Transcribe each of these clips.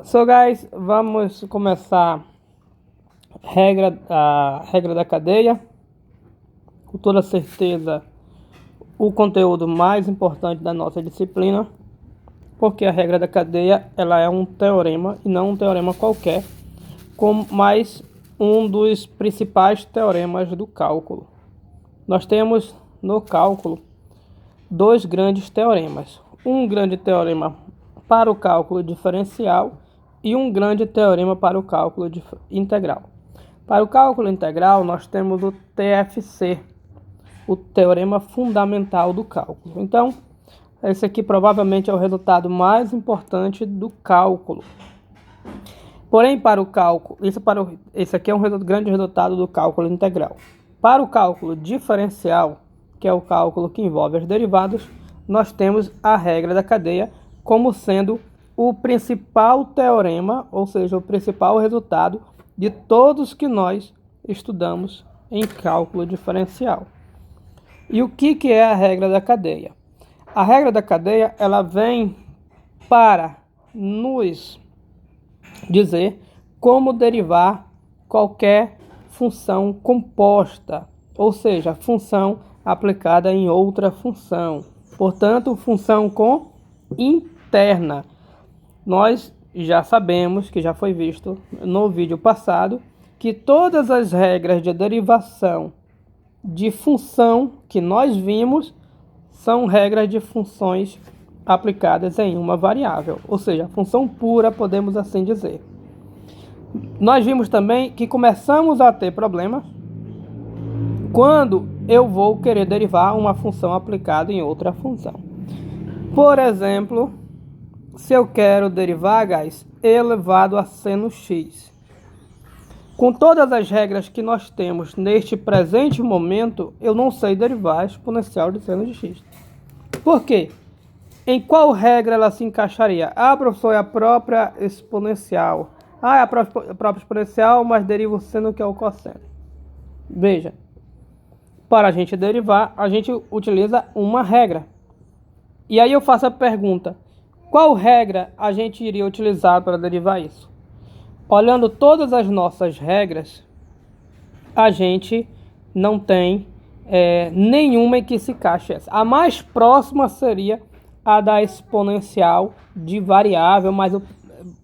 So guys, vamos começar a regra da cadeia. Com toda certeza, o conteúdo mais importante da nossa disciplina, porque a regra da cadeia ela é um teorema e não um teorema qualquer, mas um dos principais teoremas do cálculo. Nós temos no cálculo dois grandes teoremas. Um grande teorema para o cálculo diferencial e um grande teorema para o cálculo integral. Para o cálculo integral, nós temos o TFC, o teorema fundamental do cálculo. Então, esse aqui provavelmente é o resultado mais importante do cálculo. Porém, para o cálculo, esse aqui é um grande resultado do cálculo integral. Para o cálculo diferencial, que é o cálculo que envolve as derivadas, nós temos a regra da cadeia como sendo o principal teorema, ou seja, o principal resultado de todos que nós estudamos em cálculo diferencial. E o que é a regra da cadeia? A regra da cadeia ela vem para nos dizer como derivar qualquer função composta, ou seja, função aplicada em outra função. Portanto, função com interna. Nós já sabemos, que já foi visto no vídeo passado, que todas as regras de derivação de função que nós vimos são regras de funções aplicadas em uma variável, ou seja, função pura, podemos assim dizer. Nós vimos também que começamos a ter problemas quando eu vou querer derivar uma função aplicada em outra função. Por exemplo, se eu quero derivar, guys, e elevado a seno x. Com todas as regras que nós temos neste presente momento, eu não sei derivar a exponencial de seno de x. Por quê? Em qual regra ela se encaixaria? Ah, professor, é a própria exponencial. Ah, é a própria exponencial, mas deriva o seno, que é o cosseno. Veja, para a gente derivar, a gente utiliza uma regra. E aí eu faço a pergunta, qual regra a gente iria utilizar para derivar isso? Olhando todas as nossas regras, a gente não tem nenhuma em que se encaixe essa. A mais próxima seria a da exponencial de variável, mas o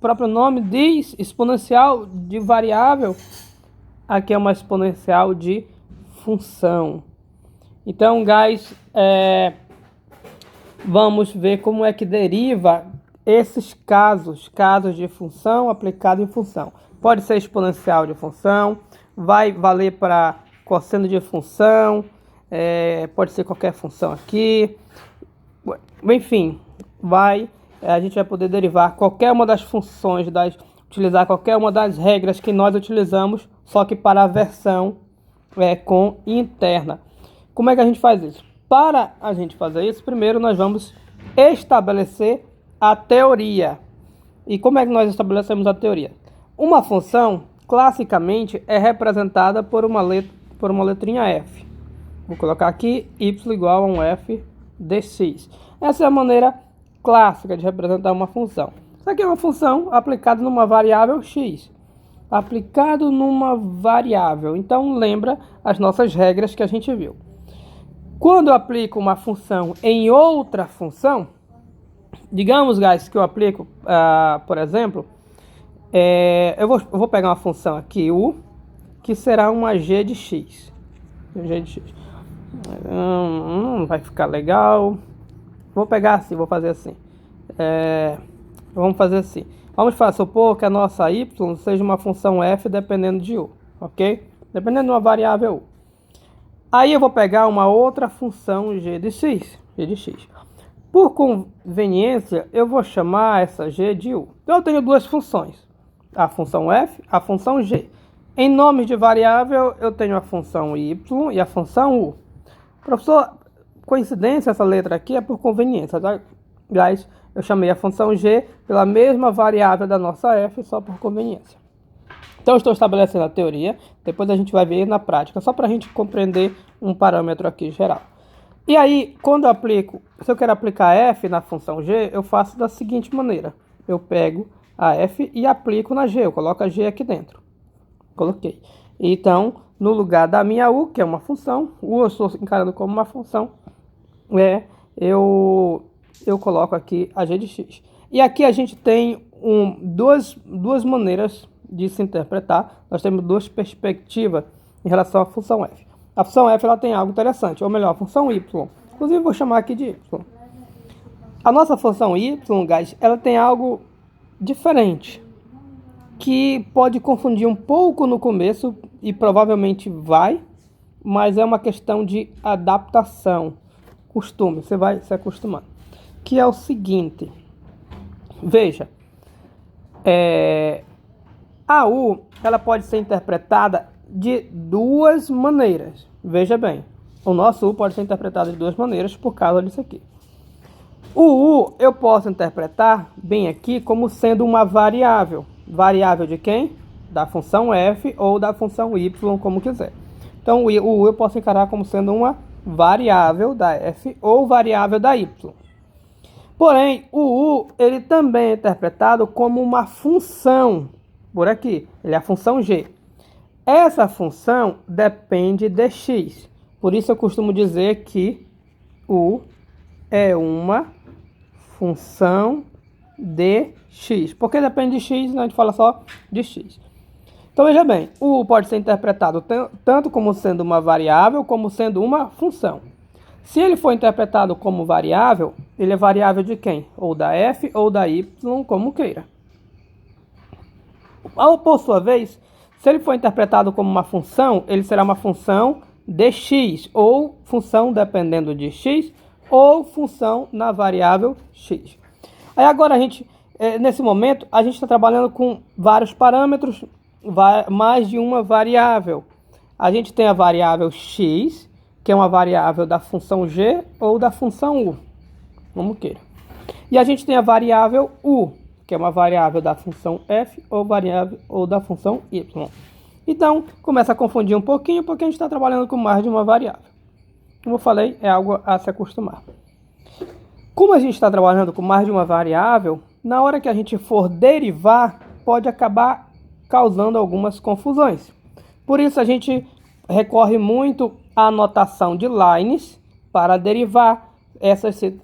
próprio nome diz exponencial de variável. Aqui é uma exponencial de função. Então, guys, vamos ver como é que deriva esses casos de função aplicado em função. Pode ser exponencial de função, vai valer para cosseno de função, pode ser qualquer função aqui. Enfim, a gente vai poder derivar qualquer uma das funções, utilizar qualquer uma das regras que nós utilizamos, só que para a versão com interna. Como é que a gente faz isso? Para a gente fazer isso, primeiro nós vamos estabelecer a teoria. E como é que nós estabelecemos a teoria? Uma função, classicamente, é representada por uma letrinha f. Vou colocar aqui y igual a um f de x. Essa é a maneira clássica de representar uma função. Isso aqui é uma função aplicada numa variável x. Aplicado numa variável. Então, lembra as nossas regras que a gente viu. Quando eu aplico uma função em outra função, digamos, guys, que eu aplico, por exemplo, eu vou pegar uma função aqui, u, que será uma g de x. G de x. Vai ficar legal. Vou pegar assim, vou fazer assim. Vamos fazer assim. Vamos supor que a nossa y seja uma função f dependendo de u, ok? Dependendo de uma variável u. Aí eu vou pegar uma outra função g de x. Por conveniência, eu vou chamar essa g de u. Então eu tenho duas funções, a função f, a função g. Em nomes de variável, eu tenho a função y e a função u. Professor, coincidência, essa letra aqui é por conveniência, tá? Guys, eu chamei a função g pela mesma variável da nossa f, só por conveniência. Então, estou estabelecendo a teoria, depois a gente vai ver na prática, só para a gente compreender um parâmetro aqui geral. E aí, quando eu quero aplicar f na função g, eu faço da seguinte maneira. Eu pego a f e aplico na g. Eu coloco a g aqui dentro. Coloquei. Então, no lugar da minha u, que é uma função, u eu estou encarando como uma função, eu coloco aqui a g de x. E aqui a gente tem duas maneiras de se interpretar. Nós temos duas perspectivas em relação à função f. A função f ela tem algo interessante, ou melhor, a função y. Inclusive, vou chamar aqui de y. A nossa função y, guys, ela tem algo diferente, que pode confundir um pouco no começo, e provavelmente vai, mas é uma questão de adaptação, costume, você vai se acostumar. Que é o seguinte, veja, a u, ela pode ser interpretada de duas maneiras. Veja bem, o nosso u pode ser interpretado de duas maneiras por causa disso aqui. O u eu posso interpretar bem aqui como sendo uma variável. Variável de quem? Da função f ou da função y, como quiser. Então o u eu posso encarar como sendo uma variável da f ou variável da y. Porém, o u ele também é interpretado como uma função. Por aqui, ele é a função g. Essa função depende de x. Por isso eu costumo dizer que u é uma função de x. Porque depende de x, né? A gente fala só de x. Então veja bem, o u pode ser interpretado tanto como sendo uma variável, como sendo uma função. Se ele for interpretado como variável, ele é variável de quem? Ou da f ou da y, como queira. Por sua vez, se ele for interpretado como uma função, ele será uma função de x, ou função dependendo de x, ou função na variável x. Aí agora a gente, nesse momento, a gente está trabalhando com vários parâmetros, mais de uma variável. A gente tem a variável x, que é uma variável da função g ou da função u, como queira. E a gente tem a variável u, que é uma variável da função f ou da função y. Então, começa a confundir um pouquinho, porque a gente está trabalhando com mais de uma variável. Como eu falei, é algo a se acostumar. Como a gente está trabalhando com mais de uma variável, na hora que a gente for derivar, pode acabar causando algumas confusões. Por isso a gente recorre muito à notação de lines para derivar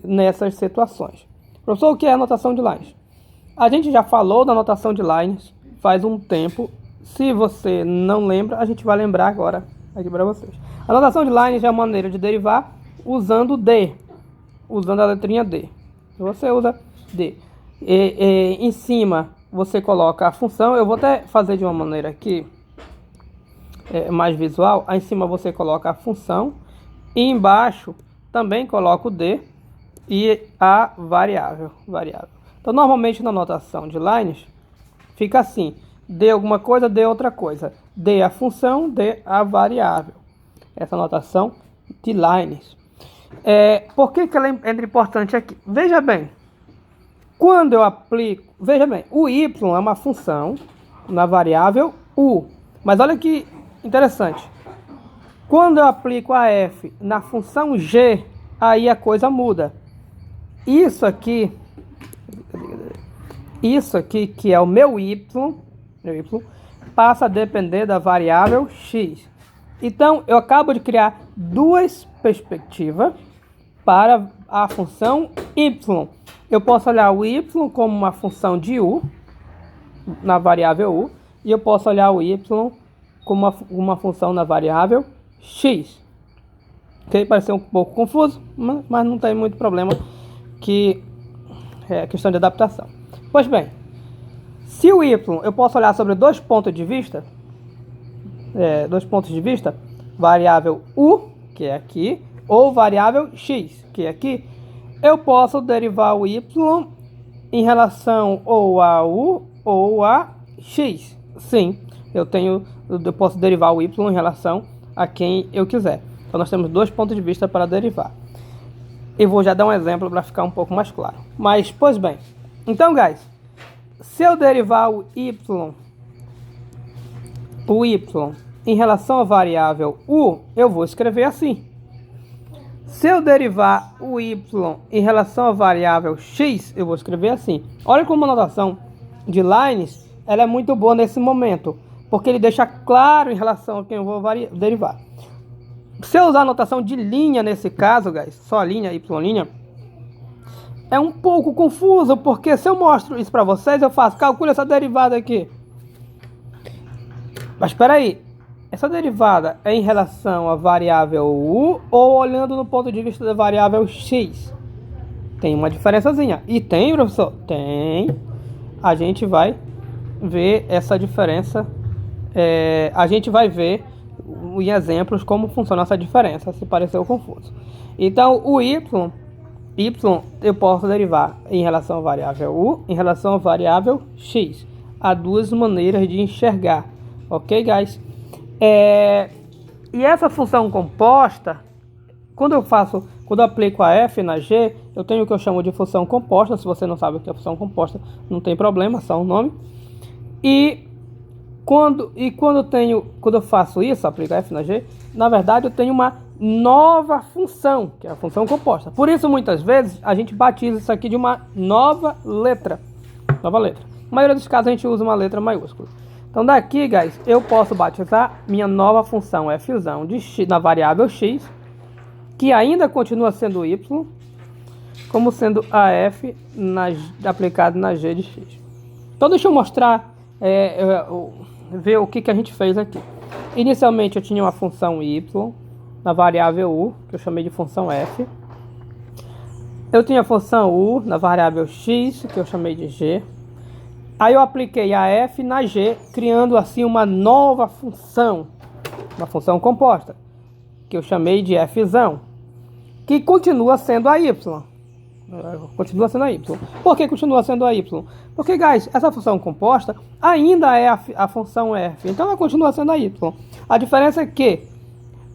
nessas situações. Professor, o que é a notação de lines? A gente já falou da notação de lines faz um tempo. Se você não lembra, a gente vai lembrar agora aqui para vocês. A notação de lines é a maneira de derivar usando D, usando a letrinha D. Você usa D. Em cima você coloca a função. Eu vou até fazer de uma maneira aqui mais visual. Aí em cima você coloca a função e embaixo também coloca o D e a variável. Então normalmente na notação de lines fica assim: D alguma coisa, D outra coisa. D a função, D a variável. Essa notação de lines. Por que ela é importante aqui? Veja bem, quando eu aplico, veja bem, o y é uma função na variável u. Mas olha que interessante. Quando eu aplico a f na função g, aí a coisa muda. Isso aqui que é o meu y, passa a depender da variável x. Então, eu acabo de criar duas perspectivas para a função y. Eu posso olhar o y como uma função de u, na variável u, e eu posso olhar o y como uma função na variável x. Ok? Pareceu um pouco confuso, mas não tem muito problema, que é questão de adaptação. Pois bem, se o y eu posso olhar sobre dois pontos de vista, variável u, que é aqui, ou variável x, que é aqui, eu posso derivar o y em relação ou a u ou a x. Sim, eu posso derivar o y em relação a quem eu quiser. Então nós temos dois pontos de vista para derivar. Eu vou já dar um exemplo para ficar um pouco mais claro. Mas, pois bem, então, guys, se eu derivar o y em relação à variável u, eu vou escrever assim. Se eu derivar o y em relação à variável x, eu vou escrever assim. Olha como a notação de lines, ela é muito boa nesse momento, porque ele deixa claro em relação a quem eu vou derivar. Se eu usar a notação de linha nesse caso, guys, só linha, y', é um pouco confuso, porque se eu mostro isso para vocês, eu faço, calcule essa derivada aqui. Mas espera aí, essa derivada é em relação à variável u ou olhando no ponto de vista da variável x? Tem uma diferençazinha. E tem, professor? Tem. A gente vai ver essa diferença. A gente vai ver em exemplos como funciona essa diferença, se pareceu confuso. Então, o y eu posso derivar em relação à variável u, em relação à variável x. Há duas maneiras de enxergar, ok, guys? E essa função composta, quando eu aplico a f na g, eu tenho o que eu chamo de função composta. Se você não sabe o que é função composta, não tem problema, só um nome. E quando eu faço isso, aplico f na g, na verdade eu tenho uma nova função, que é a função composta. Por isso, muitas vezes, a gente batiza isso aqui de uma nova letra. Na maioria dos casos, a gente usa uma letra maiúscula. Então, daqui, guys, eu posso batizar minha nova função f de x, na variável x, que ainda continua sendo y, como sendo a f aplicado na g de x. Então, deixa eu mostrar, ver o que a gente fez aqui. Inicialmente, eu tinha uma função y na variável u, que eu chamei de função f. Eu tinha a função u na variável x, que eu chamei de g. Aí eu apliquei a f na g, criando assim uma nova função, uma função composta, que eu chamei de f, que continua sendo a y. Continua sendo a y. Por que continua sendo a y? Porque, guys, essa função composta ainda é a função f, então ela continua sendo a y. A diferença é que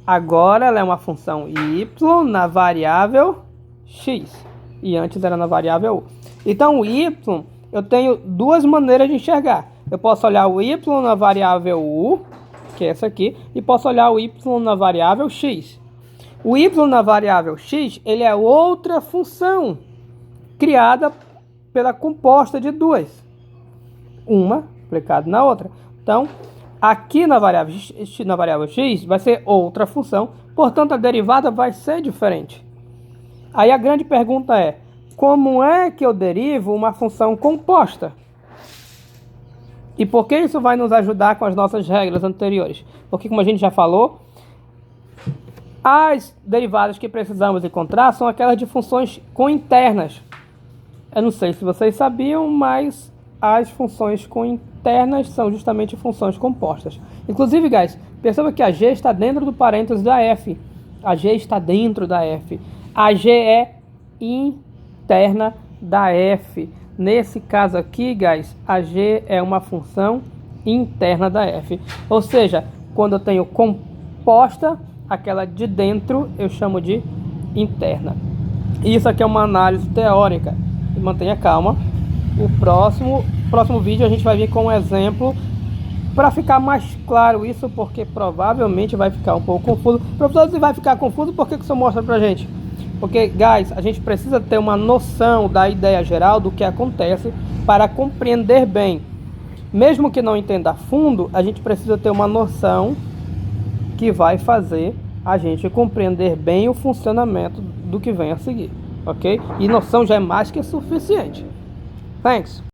agora ela é uma função y na variável x, e antes era na variável u. Então o y, eu tenho duas maneiras de enxergar. Eu posso olhar o y na variável u, que é essa aqui, e posso olhar o y na variável x. O y na variável x, ele é outra função criada pela composta de duas, uma aplicada na outra. Então, aqui na variável x vai ser outra função, portanto a derivada vai ser diferente. Aí a grande pergunta é, como é que eu derivo uma função composta? E por que isso vai nos ajudar com as nossas regras anteriores? Porque, como a gente já falou, as derivadas que precisamos encontrar são aquelas de funções cointernas. Eu não sei se vocês sabiam, mas as funções cointernas são justamente funções compostas. Inclusive, guys, perceba que a g está dentro do parênteses da f. A g está dentro da f. A g é interna da f. Nesse caso aqui, guys, a g é uma função interna da f. Ou seja, quando eu tenho composta, aquela de dentro eu chamo de interna. Isso aqui é uma análise teórica. Mantenha calma. O próximo vídeo a gente vai vir com um exemplo para ficar mais claro isso, porque provavelmente vai ficar um pouco confuso. Professor, se vai ficar confuso, por que você mostra pra gente? Porque, guys, a gente precisa ter uma noção da ideia geral do que acontece para compreender bem. Mesmo que não entenda a fundo, a gente precisa ter uma noção que vai fazer a gente compreender bem o funcionamento do que vem a seguir, ok? E noção já é mais que suficiente. Thanks!